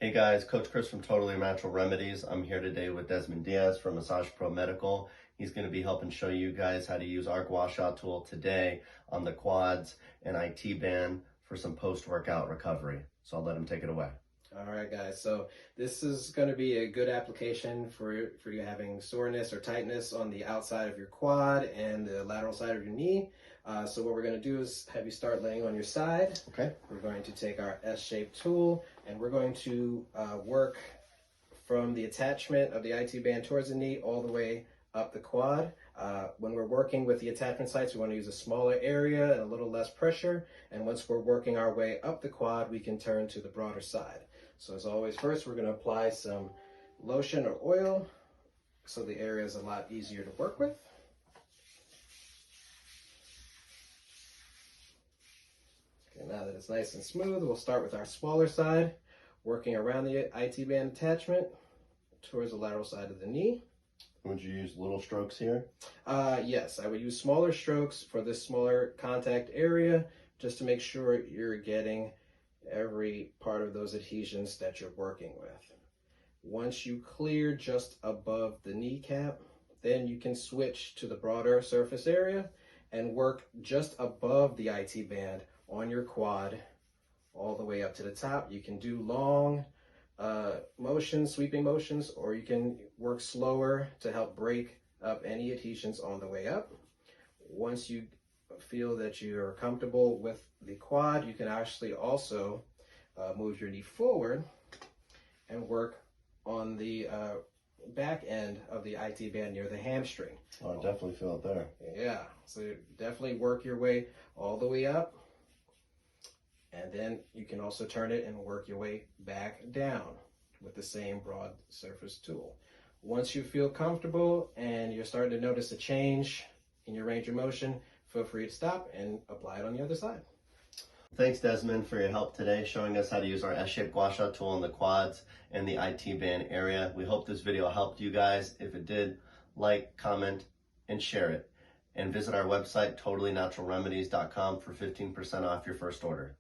Hey guys, Coach Chris from Totally Natural Remedies. I'm here today with Desmond Diaz from Massage Pro Medical. He's going to be helping show you guys how to use our Guasha tool today on the quads and IT band for some post-workout recovery. So I'll let him take it away. All right, guys. So this is going to be a good application for you having soreness or tightness on the outside of your quad and the lateral side of your knee. So what we're going to do is have you start laying on your side. Okay. We're going to take our S-shaped tool and we're going to work from the attachment of the IT band towards the knee all the way up the quad. When we're working with the attachment sites, we want to use a smaller area and a little less pressure. And once we're working our way up the quad, we can turn to the broader side. So as always, first we're going to apply some lotion or oil so the area is a lot easier to work with. Okay, now that it's nice and smooth, we'll start with our smaller side, working around the IT band attachment towards the lateral side of the knee. Would you use little strokes here? Yes, I would use smaller strokes for this smaller contact area just to make sure you're getting every part of those adhesions that you're working with. Once you clear just above the kneecap, then you can switch to the broader surface area and work just above the IT band on your quad all the way up to the top. You can do long motions, sweeping motions, or you can work slower to help break up any adhesions on the way up. Once you feel that you are comfortable with the quad, you can actually also move your knee forward and work on the back end of the IT band near the hamstring. Oh, I definitely feel it there. Yeah, so definitely work your way all the way up, and then you can also turn it and work your way back down with the same broad surface tool. Once you feel comfortable and you're starting to notice a change in your range of motion, feel free to stop and apply it on the other side. Thanks, Desmond, for your help today, showing us how to use our S-shaped Guasha tool on the quads and the IT band area. We hope this video helped you guys. If it did, like, comment, and share it. And visit our website, totallynaturalremedies.com for 15% off your first order.